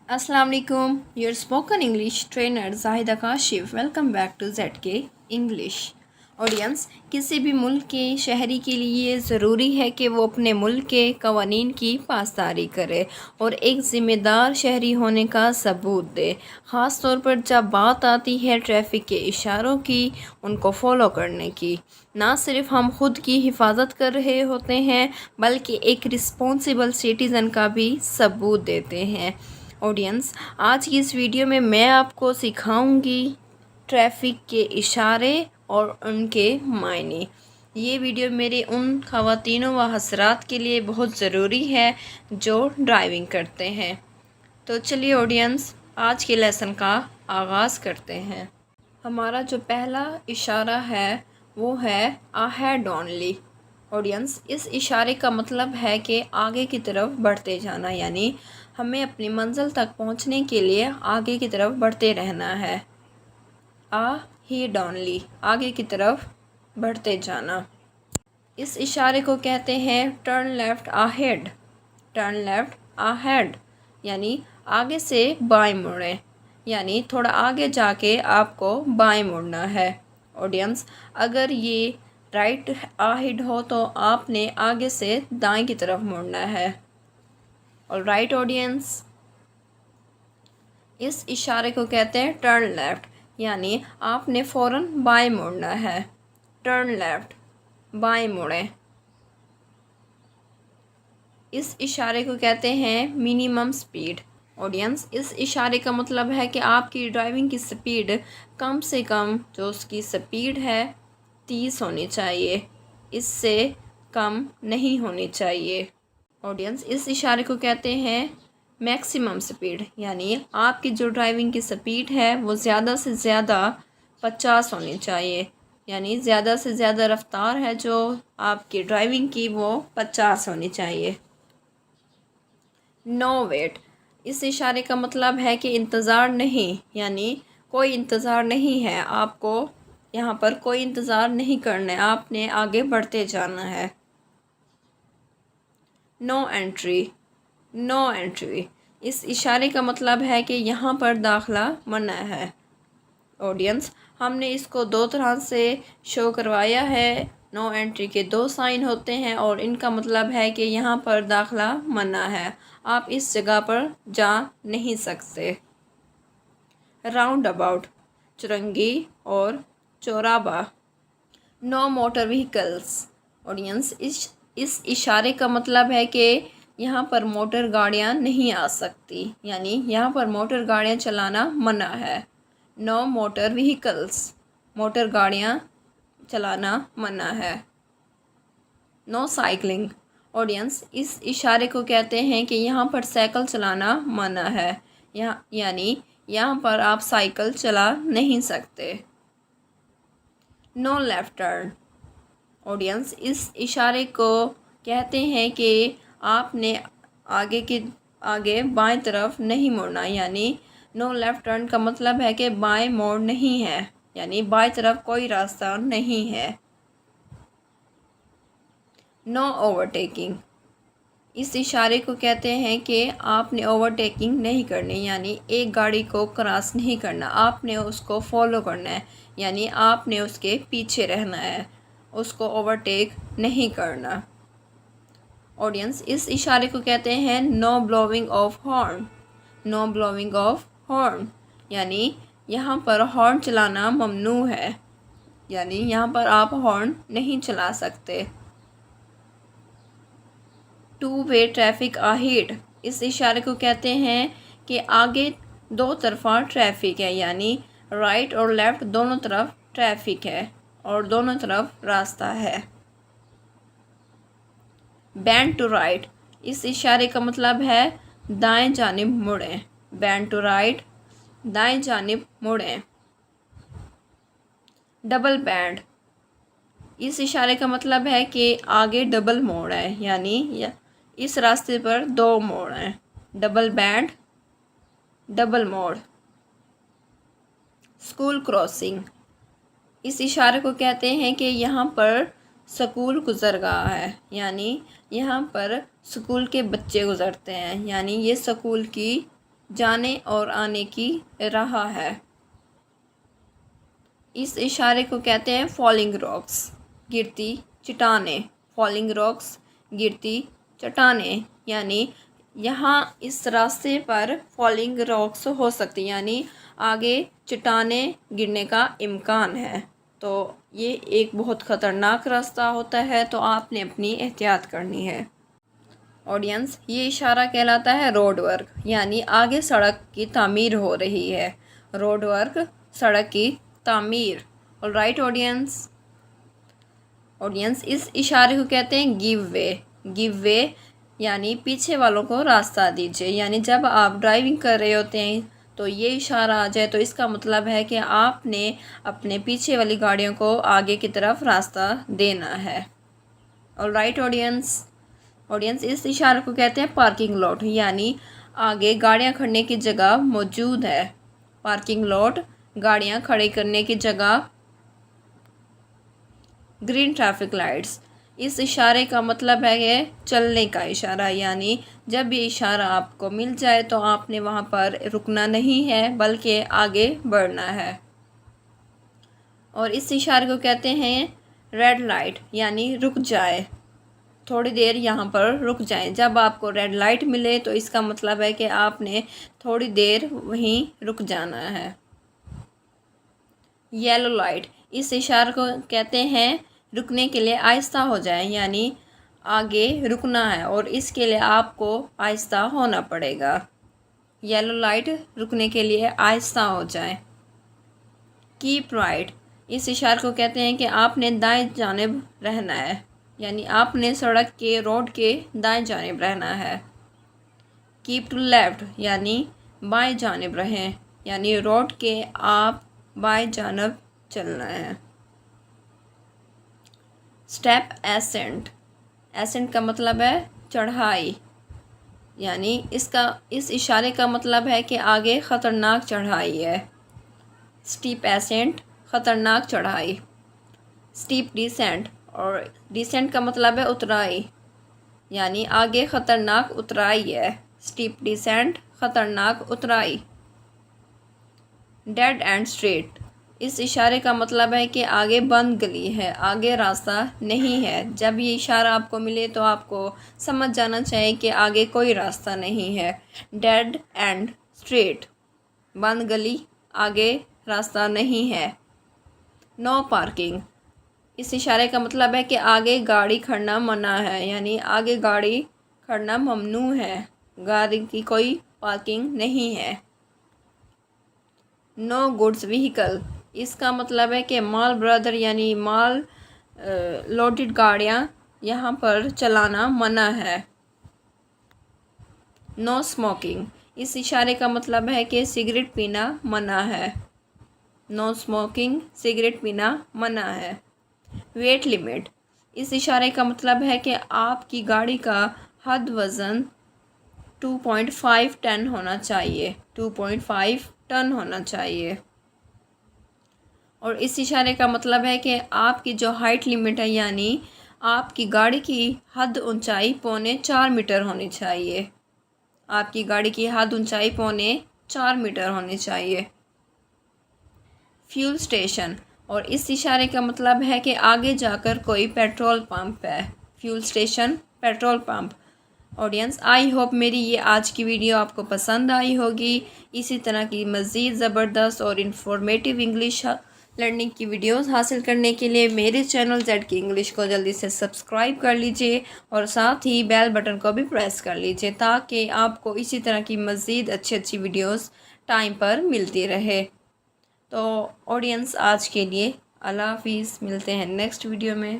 Assalamu alaikum. Your spoken English trainer Zahida Kashif. Welcome back to ZK English. Audience, किसी भी मुल्क के शहरी के लिए ज़रूरी है कि वो अपने मुल्क के कवानीन की पासदारी करे और एक ज़िम्मेदार शहरी होने का सबूत दे। ख़ास तौर पर जब बात आती है ट्रैफिक के इशारों की, उनको फॉलो करने की। ना सिर्फ हम खुद की हिफाजत कर रहे होते हैं बल्कि एक रिस्पॉन्सिबल सिटीज़न का भी सबूत देते हैं। ऑडियंस, आज की इस वीडियो में मैं आपको सिखाऊंगी ट्रैफिक के इशारे और उनके मायने। ये वीडियो मेरे उन ख़वातीनों व हज़रात के लिए बहुत ज़रूरी है जो ड्राइविंग करते हैं। तो चलिए ऑडियंस, आज के लेसन का आगाज़ करते हैं। हमारा जो पहला इशारा है वो है अहेड ओनली। ऑडियंस, इस इशारे का मतलब है कि आगे की तरफ बढ़ते जाना, यानी हमें अपनी मंजिल तक पहुंचने के लिए आगे की तरफ बढ़ते रहना है। अहेड ओनली, आगे की तरफ बढ़ते जाना। इस इशारे को कहते हैं turn left ahead. Turn left ahead यानी आगे से बाएं मुड़ें, यानी थोड़ा आगे जाके आपको बाएं मुड़ना है। ऑडियंस, अगर ये राइट अहेड हो तो आपने आगे से दाएं की तरफ मुड़ना है। और राइट ऑडियंस, इस इशारे को कहते हैं टर्न लेफ़्ट, यानी आपने फ़ौरन बाएं मुड़ना है। टर्न लेफ़्ट, बाएं मुड़ें। इस इशारे को कहते हैं मिनिमम स्पीड। ऑडियंस, इस इशारे का मतलब है कि आपकी ड्राइविंग की स्पीड कम से कम जो उसकी स्पीड है 30 होनी चाहिए, इससे कम नहीं होनी चाहिए। ऑडियंस, इस इशारे को कहते हैं मैक्सिमम स्पीड, यानी आपकी जो ड्राइविंग की स्पीड है वो ज़्यादा से ज़्यादा 50 होनी चाहिए, यानी ज़्यादा से ज़्यादा रफ्तार है जो आपकी ड्राइविंग की वो 50 होनी चाहिए। नो वेट, इस इशारे का मतलब है कि इंतज़ार नहीं, यानी कोई इंतज़ार नहीं है, आपको यहाँ पर कोई इंतज़ार नहीं करना है, आपने आगे बढ़ते जाना है। नो एंट्री, नो एंट्री, इस इशारे का मतलब है कि यहाँ पर दाखिला मना है। ऑडियंस, हमने इसको दो तरह से शो करवाया है। नो एंट्री के दो साइन होते हैं और इनका मतलब है कि यहाँ पर दाखिला मना है, आप इस जगह पर जा नहीं सकते। राउंड अबाउट, चुरंगी और चौराहा। No motor vehicles. ऑडियंस, इस इशारे का मतलब है कि यहाँ पर मोटर गाड़ियाँ नहीं आ सकती, यानी यहाँ पर मोटर गाड़ियाँ चलाना मना है। नो मोटर व्हीकल्स, मोटर गाड़ियाँ चलाना मना है। No cycling. ऑडियंस, इस इशारे को कहते हैं कि यहाँ पर साइकिल चलाना मना है, यानी यहाँ पर आप साइकिल चला नहीं सकते। No left turn. ऑडियंस, इस इशारे को कहते हैं कि आपने आगे बाएं तरफ नहीं मुड़ना, यानी नो लेफ़्ट टर्न का मतलब है कि बाएं मोड़ नहीं है, यानी बाएं तरफ कोई रास्ता नहीं है। नो ओवरटेकिंग, इस इशारे को कहते हैं कि आपने ओवरटेकिंग नहीं करनी, यानी एक गाड़ी को क्रॉस नहीं करना, आपने उसको फॉलो करना है, यानी आपने उसके पीछे रहना है, उसको ओवरटेक नहीं करना। ऑडियंस, इस इशारे को कहते हैं no blowing of horn. No blowing of horn, यानी यहाँ पर हॉर्न चलाना ममनू है, यानी यहाँ पर आप हॉर्न नहीं चला सकते। टू वे ट्रैफिक अहेड, इस इशारे को कहते हैं कि आगे दो तरफा ट्रैफिक है, यानी राइट और लेफ़्ट दोनों तरफ ट्रैफिक है और दोनों तरफ रास्ता है। बैंड टू राइट, इस इशारे का मतलब है दाएं जानिब मुड़ें। बैंड टू राइट, दाएं जानिब मुड़ें। डबल बैंड, इस इशारे का मतलब है कि आगे डबल मोड़ है, यानी इस रास्ते पर दो मोड़ हैं। डबल बैंड, डबल मोड़। स्कूल क्रॉसिंग, इस इशारे को कहते हैं कि यहाँ पर स्कूल गुज़र रहा है, यानी यहाँ पर स्कूल के बच्चे गुज़रते हैं, यानी ये स्कूल की جانے اور آنے کی راہ ہے۔ اس اشارے کو کہتے ہیں فالنگ راکس، گرتی چٹانیں۔ فالنگ راکس، گرتی چٹانیں، یعنی یہاں اس راستے پر فالنگ راکس ہو سکتی، یعنی آگے چٹانیں گرنے کا امکان ہے، تو یہ ایک بہت خطرناک راستہ ہوتا ہے، تو آپ نے اپنی احتیاط کرنی ہے۔ آڈینس، یہ اشارہ کہلاتا ہے روڈ ورک، یعنی آگے سڑک کی تعمیر ہو رہی ہے۔ روڈ ورک، سڑک کی تعمیر۔ آلرائٹ آڈینس، اس اشارے کو کہتے ہیں گیو وے۔ گیو وے یعنی پیچھے والوں کو راستہ دیجیے، یعنی جب آپ ڈرائیونگ کر رہے ہوتے ہیں تو یہ اشارہ آ جائے تو اس کا مطلب ہے کہ آپ نے اپنے پیچھے والی گاڑیوں کو آگے کی طرف راستہ دینا ہے۔ آلرائٹ آڈینس، اس اشارے کو کہتے ہیں پارکنگ لاٹ، یعنی آگے گاڑیاں کھڑنے کی جگہ موجود ہے۔ پارکنگ لاٹ، گاڑیاں کھڑے کرنے کی جگہ۔ گرین ٹریفک لائٹس، اس اشارے کا مطلب ہے کہ چلنے کا اشارہ، یعنی جب یہ اشارہ آپ کو مل جائے تو آپ نے وہاں پر رکنا نہیں ہے بلکہ آگے بڑھنا ہے۔ اور اس اشارے کو کہتے ہیں ریڈ لائٹ، یعنی رک جائے، تھوڑی دیر یہاں پر رک جائیں۔ جب آپ کو ریڈ لائٹ ملے تو اس کا مطلب ہے کہ آپ نے تھوڑی دیر وہیں رک جانا ہے۔ یلو لائٹ، اس اشارے کو کہتے ہیں رکنے کے لیے آہستہ ہو جائیں، یعنی آگے رکنا ہے اور اس کے لیے آپ کو آہستہ ہونا پڑے گا۔ یلو لائٹ، رکنے کے لیے آہستہ ہو جائیں۔ کیپ رائٹ، اس اشارے کو کہتے ہیں کہ آپ نے دائیں جانب رہنا ہے، یعنی آپ نے سڑک کے، روڈ کے دائیں جانب رہنا ہے۔ کیپ ٹو لیفٹ، یعنی بائیں جانب رہیں، یعنی روڈ کے آپ بائیں جانب چلنا ہے۔ اسٹیپ ایسنٹ، ایسنٹ کا مطلب ہے چڑھائی، یعنی اس اشارے کا مطلب ہے کہ آگے خطرناک چڑھائی ہے۔ اسٹیپ ایسنٹ، خطرناک چڑھائی۔ اسٹیپ ڈیسینٹ، اور ڈیسینٹ کا مطلب ہے اترائی، یعنی آگے خطرناک اترائی ہے۔ اسٹیپ ڈیسینٹ، خطرناک اترائی۔ ڈیڈ اینڈ اسٹریٹ، اس اشارے کا مطلب ہے کہ آگے بند گلی ہے، آگے راستہ نہیں ہے۔ جب یہ اشارہ آپ کو ملے تو آپ کو سمجھ جانا چاہیے کہ آگے کوئی راستہ نہیں ہے۔ ڈیڈ اینڈ اسٹریٹ، بند گلی، آگے راستہ نہیں ہے۔ نو پارکنگ، اس اشارے کا مطلب ہے کہ آگے گاڑی کھڑنا منع ہے، یعنی آگے گاڑی کھڑنا ممنوع ہے، گاڑی کی کوئی پارکنگ نہیں ہے۔ نو گڈس وہیکل، اس کا مطلب ہے کہ مال بردر، یعنی مال لوڈڈ گاڑیاں یہاں پر چلانا منع ہے۔ نو اسموکنگ، اس اشارے کا مطلب ہے کہ سگریٹ پینا منع ہے۔ نو اسموکنگ، سگریٹ پینا منع ہے۔ ویٹ لمٹ، اس اشارے کا مطلب ہے کہ آپ کی گاڑی کا حد وزن 2.5 ٹن ہونا چاہیے، 2.5 ٹن ہونا چاہیے۔ اور اس اشارے کا مطلب ہے کہ آپ کی جو ہائٹ لمٹ ہے، یعنی آپ کی گاڑی کی حد اونچائی 4.25 میٹر ہونی چاہیے۔ آپ کی گاڑی کی حد اونچائی 4.25 میٹر ہونی چاہیے۔ فیول اسٹیشن، اور اس اشارے کا مطلب ہے کہ آگے جا کر کوئی پیٹرول پمپ ہے۔ Fuel station, petrol pump. Audience, I hope میری یہ آج کی ویڈیو آپ کو پسند آئی ہوگی۔ اسی طرح کی مزید زبردست اور انفارمیٹیو انگلش لرننگ کی ویڈیوز حاصل کرنے کے لیے میرے چینل ZK انگلش کو جلدی سے سبسکرائب کر لیجئے اور ساتھ ہی بیل بٹن کو بھی پریس کر لیجئے تاکہ آپ کو اسی طرح کی مزید اچھی ویڈیوز ٹائم پر ملتی رہے۔ تو آڈینس، آج کے لیے اللہ حافظ، ملتے ہیں نیکسٹ ویڈیو میں۔